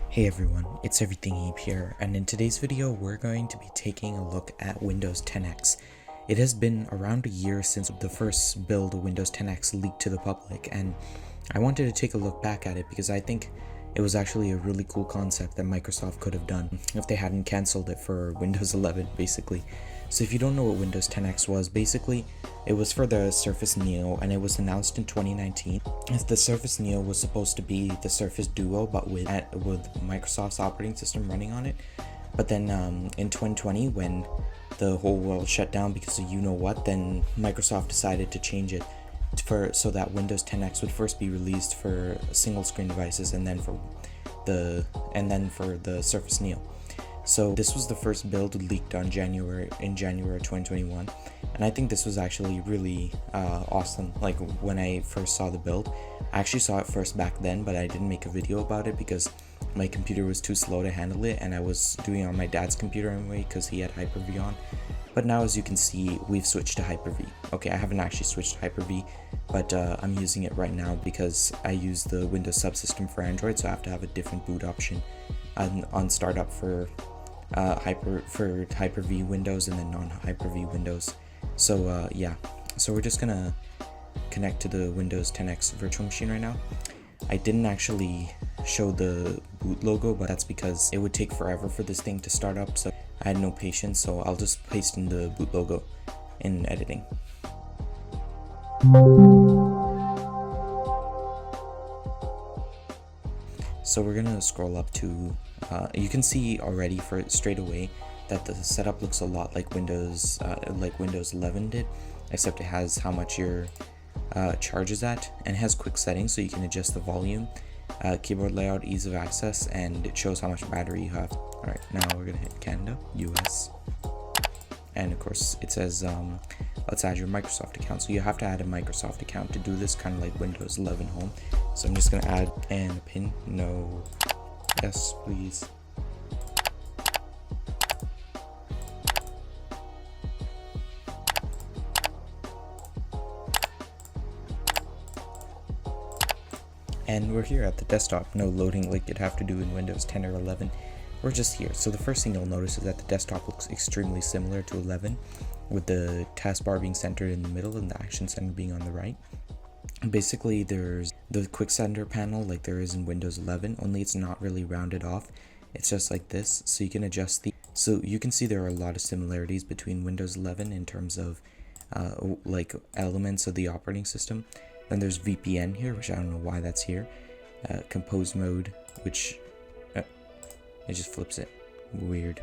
Hey everyone, it's EverythingeeB here, and in today's video we're going to be taking a look at Windows 10X. It has been around a year since the first build of Windows 10X leaked to the public, and I wanted to take a look back at it because I think it was actually a really cool concept that Microsoft could have done if they hadn't cancelled it for Windows 11 basically. So if you don't know what Windows 10X was, basically it was for the Surface Neo and it was announced in 2019. The Surface Neo was supposed to be the Surface Duo but with Microsoft's operating system running on it. But then in 2020 when the whole world shut down because of what, then Microsoft decided to change it so that Windows 10X would first be released for single screen devices and then for the Surface Neo. So this was the first build leaked in January 2021, and I think this was actually really awesome. Like when I first saw the build, I actually saw it first back then, but I didn't make a video about it because my computer was too slow to handle it, and I was doing it on my dad's computer anyway because he had Hyper-V on. But now, as you can see, we've switched to Hyper-V. Okay, I haven't actually switched to Hyper-V, but I'm using it right now because I use the Windows subsystem for Android, so I have to have a different boot option on startup for Hyper-V Windows and then non-Hyper-V Windows. So yeah, so we're just gonna connect to the Windows 10X virtual machine right now. I didn't actually show the boot logo, but that's because it would take forever for this thing to start up, so I had no patience, so I'll just paste in the boot logo in editing. So we're gonna scroll up to, you can see already straight away that the setup looks a lot like Windows 11 did, except it has how much your charge is at, and it has quick settings so you can adjust the volume, keyboard layout, ease of access, and it shows how much battery you have. Alright, now we're gonna hit Canada, US, and of course it says let's add your Microsoft account. So you have to add a Microsoft account to do this, kind of like Windows 11 Home. So I'm just gonna add and a pin. No, yes please. And we're here at the desktop. No loading like you'd have to do in Windows 10 or 11. We're just here. So the first thing you'll notice is that the desktop looks extremely similar to 11, with the taskbar being centered in the middle and the action center being on the right. Basically, there's the quick center panel like there is in Windows 11, only it's not really rounded off. It's just like this, so you can adjust so you can see there are a lot of similarities between Windows 11 in terms of like elements of the operating system. Then there's VPN here, which I don't know why that's here. Compose mode, which it just flips it. Weird.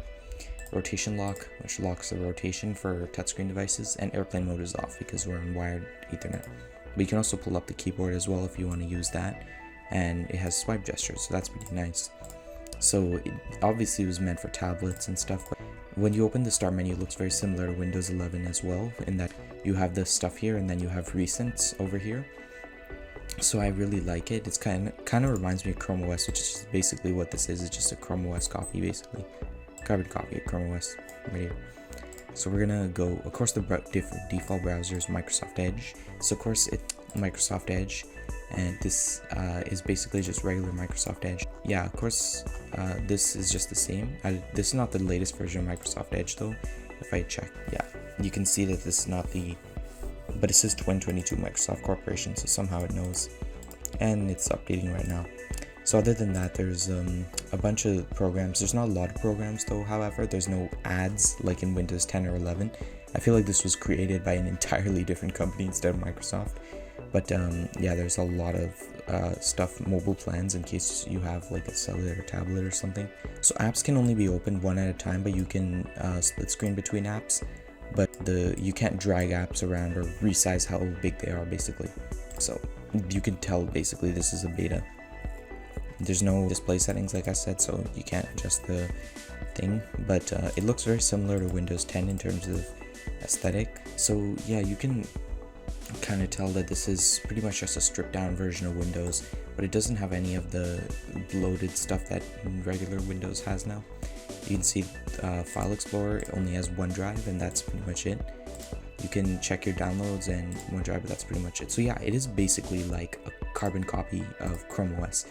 Rotation lock, which locks the rotation for touchscreen devices, and airplane mode is off because we're on wired Ethernet. But you can also pull up the keyboard as well if you want to use that, and it has swipe gestures, so that's pretty nice. So it obviously was meant for tablets and stuff, but when you open the start menu, it looks very similar to Windows 11 as well, in that you have this stuff here and then you have recents over here. So I really like it. It's kind of reminds me of Chrome OS, which is basically what this is. It's just a Chrome OS copy, basically. Carbon copy of Chrome OS right here. So we're gonna go, of course the default browser is Microsoft Edge. So of course it's Microsoft Edge, and this is basically just regular Microsoft Edge. Yeah, of course this is just the same. This is not the latest version of Microsoft Edge though. If I check, yeah, you can see that this is not but it says 2022 Microsoft Corporation, so somehow it knows, and it's updating right now. So other than that, there's a bunch of programs. There's not a lot of programs though, however. There's no ads like in Windows 10 or 11. I feel like this was created by an entirely different company instead of Microsoft. But yeah, there's a lot of stuff, mobile plans in case you have like a cellular tablet or something. So apps can only be opened one at a time, but you can split screen between apps. But you can't drag apps around or resize how big they are basically. So you can tell basically this is a beta. There's no display settings like I said, so you can't adjust the thing, but it looks very similar to Windows 10 in terms of aesthetic. So yeah, you can kind of tell that this is pretty much just a stripped down version of Windows, but it doesn't have any of the bloated stuff that regular Windows has now. You can see File Explorer only has one drive, and that's pretty much it. You can check your downloads and OneDrive, but that's pretty much it. So yeah, it is basically like a carbon copy of Chrome OS.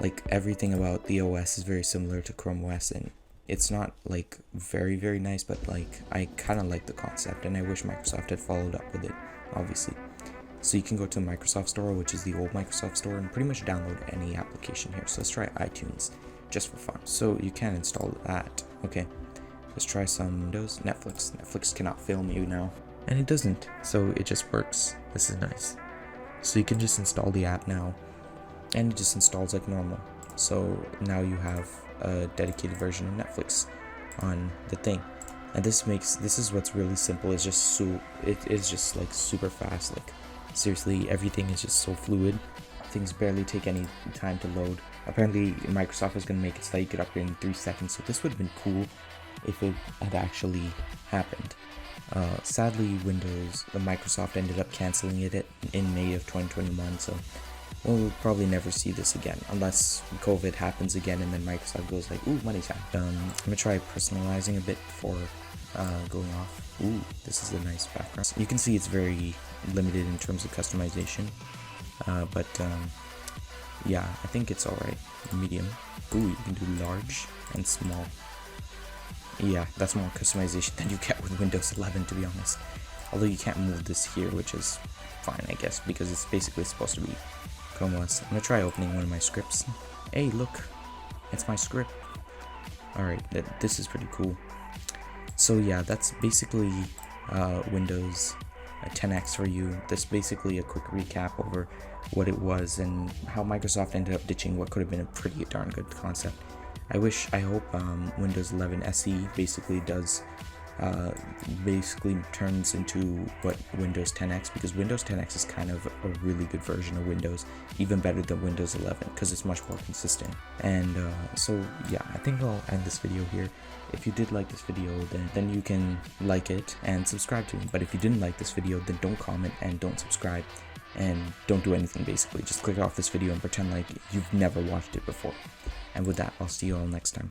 Like everything about the OS is very similar to Chrome OS, and it's not like very nice, but like I kind of like the concept, and I wish Microsoft had followed up with it, obviously. So you can go to the Microsoft Store, which is the old Microsoft Store, and pretty much download any application here. So let's try iTunes, just for fun. So you can install that. Okay, let's try some Windows. Netflix. Netflix cannot film you now. And it doesn't, so it just works. This is nice. So you can just install the app now, and it just installs like normal. So now you have a dedicated version of Netflix on the thing. And this is what's really simple. It's just it is just like super fast. Like seriously, everything is just so fluid. Things barely take any time to load. Apparently Microsoft is going to make it so that you could upgrade in 3 seconds, so this would have been cool if it had actually happened. Sadly, Microsoft ended up canceling it in May of 2021, so we'll probably never see this again, unless COVID happens again and then Microsoft goes like, ooh, money's time. I'm gonna try personalizing a bit before going off. Ooh, this is a nice background. You can see it's very limited in terms of customization, but yeah, I think it's alright. Medium. Ooh, you can do large and small. Yeah, that's more customization than you get with Windows 11, to be honest. Although you can't move this here, which is fine, I guess, because it's basically supposed to be Chrome OS. I'm gonna try opening one of my scripts. Hey, look, it's my script. Alright, this is pretty cool. So yeah, that's basically Windows 10X for you. That's basically a quick recap over what it was and how Microsoft ended up ditching what could have been a pretty darn good concept. I hope Windows 11 SE basically turns into what Windows 10X, because Windows 10X is kind of a really good version of Windows, even better than Windows 11 because it's much more consistent. And so yeah, I think I'll end this video here. If you did like this video, then you can like it and subscribe to me. But if you didn't like this video, then don't comment and don't subscribe and don't do anything. Basically just click off this video and pretend like you've never watched it before. And with that, I'll see you all next time.